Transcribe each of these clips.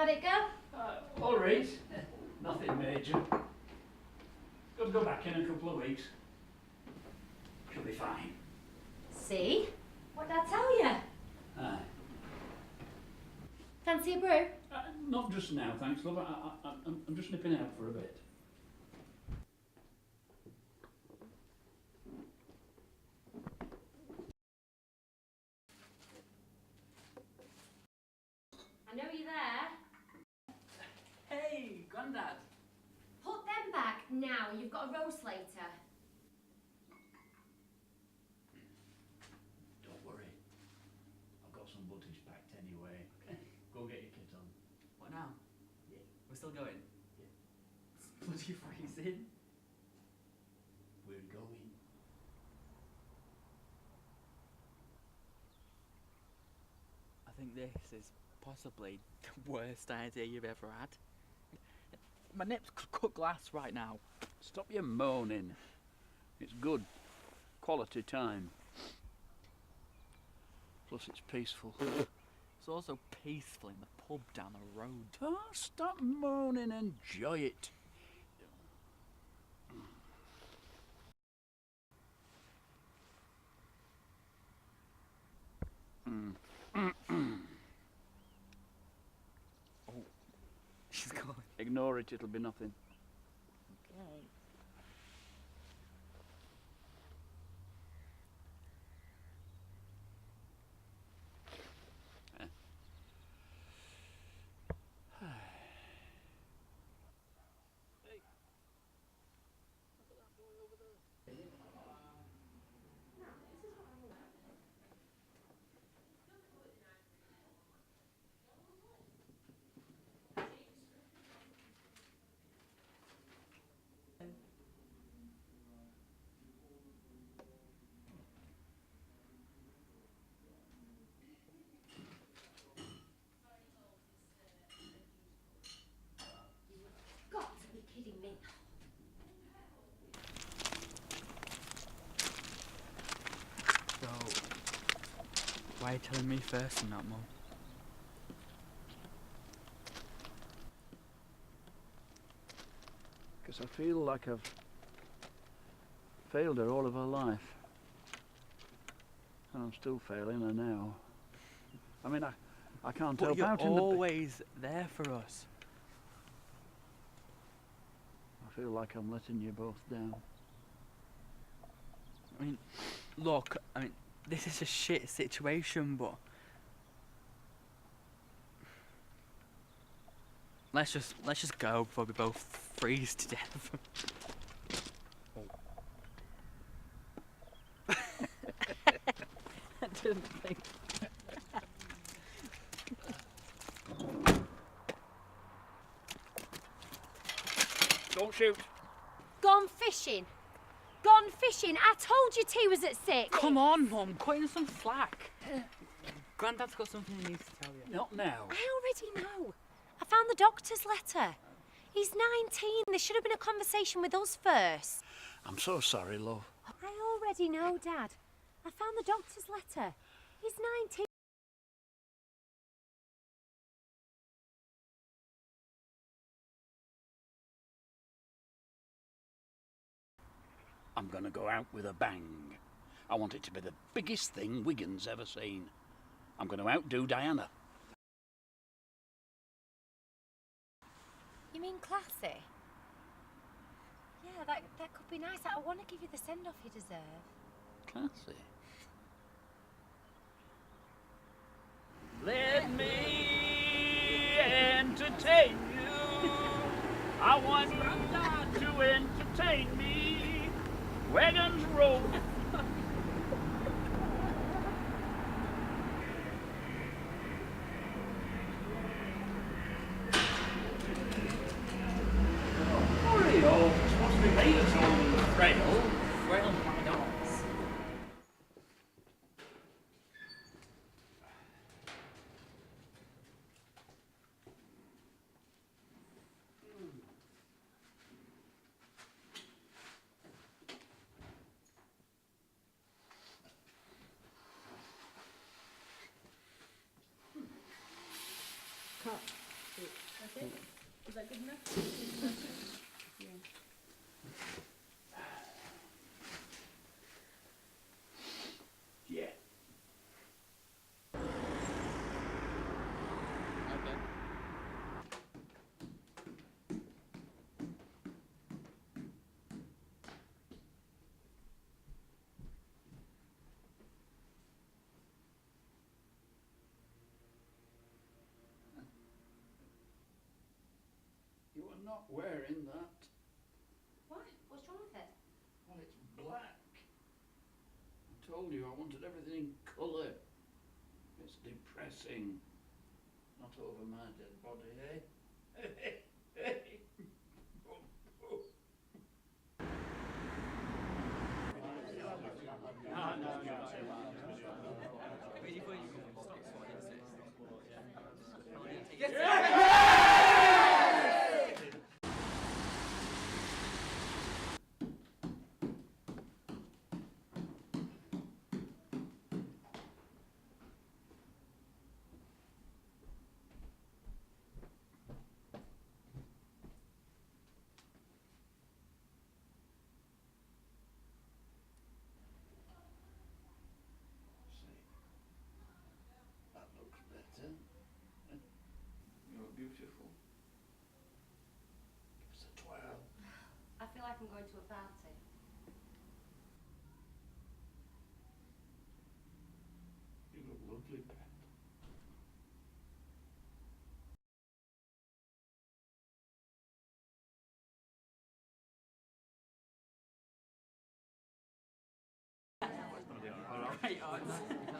How'd it go? All right. Nothing major. Got to go back in a couple of weeks. She'll be fine. See? What did I tell you? Aye. Fancy a brew? Not just now, thanks, love. I'm just nipping out for a bit. I know you're there. Hey, Grandad. Put them back now. You've got a roast later. Don't worry. I've got some butties packed anyway. Go get your kit on. What now? Yeah. We're still going? Yeah. It's bloody freezing. We're going. I think this is possibly the worst idea you've ever had. My nips could cut glass right now. Stop your moaning. It's good. Quality time. Plus it's peaceful. It's also peaceful in the pub down the road. Oh, stop moaning. Enjoy it. She's gone. Ignore it, it'll be nothing. Okay. You've got to be kidding me. So, why are you telling me first and not Mum? Because I feel like I've failed her all of her life. And I'm still failing her now. I mean, I can't But help you're out in the... always there for us. I feel like I'm letting you both down. I mean, look, this is a shit situation, but let's just go before we both freeze to death. I didn't think. Don't shoot! Gone fishing. Gone fishing. I told you T was at 6. Come on, Mum, cut in some slack. Grandad's got something he needs to tell you. Not now. I already know. I found the doctor's letter. He's 19. There should have been a conversation with us first. I'm so sorry, love. I already know, Dad. I found the doctor's letter. He's 19. I'm gonna go out with a bang. I want it to be the biggest thing Wigan's ever seen. I'm gonna outdo Diana. You mean classy? Yeah, that could be nice. I want to give you the send-off you deserve. Classy. Let me entertain you. I want Grandad to entertain me. Wagons roll. Hurry up. It's supposed to be late at all in the trail. Well, my dogs. That's it? Is that good enough? Yeah. Yeah. Okay. You are not wearing that. What? What's wrong with it? Well, it's black. I told you I wanted everything in colour. It's depressing. Not over my dead body, eh? See, that looks better. You're beautiful. Give us a twirl. I feel like I'm going to a party. You look lovely, Pet.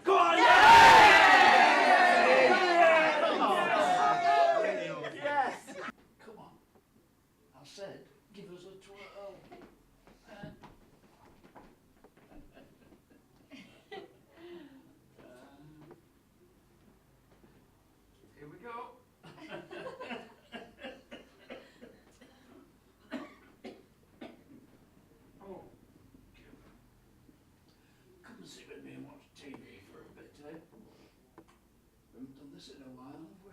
Go on, Come on. I said, give us a twirl. Here we go. Oh, come and sit with me and watch TV for a bit, eh? We haven't done this in a while, have we?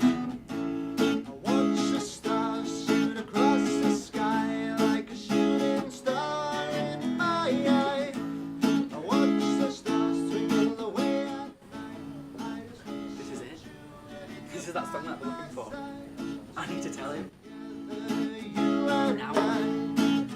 I watch the stars shoot across the sky like a shooting star in my eye. I watch the stars twinkle away at night. I just wish This is it. This is that song that we're looking for. I need to tell him. you and I,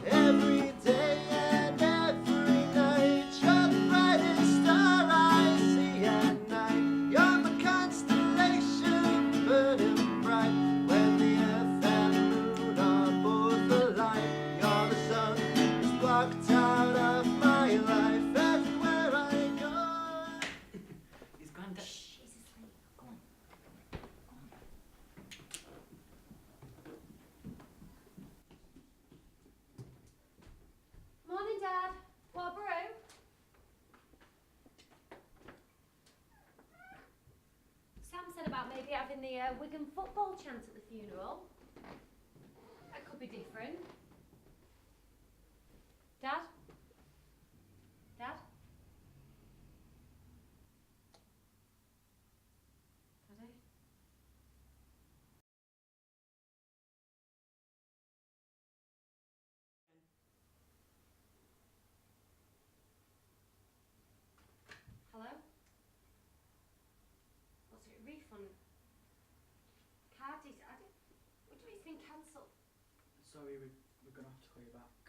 every day and every night. You're the brightest star I see at night. You're my constellation, burning bright. When the earth and moon are both alive, you're the sun that's blocked out of my life. Everywhere I go. He's granddad. Shh, he's asleep. Go on. Morning, Dad. What a brew? Sam said about maybe having the Wigan football chant at the funeral. That could be different. Dad? Dad? Daddy? Hello? What's it? Refund? Card details? What do you mean it's been cancelled? Sorry, we're gonna have to call you back.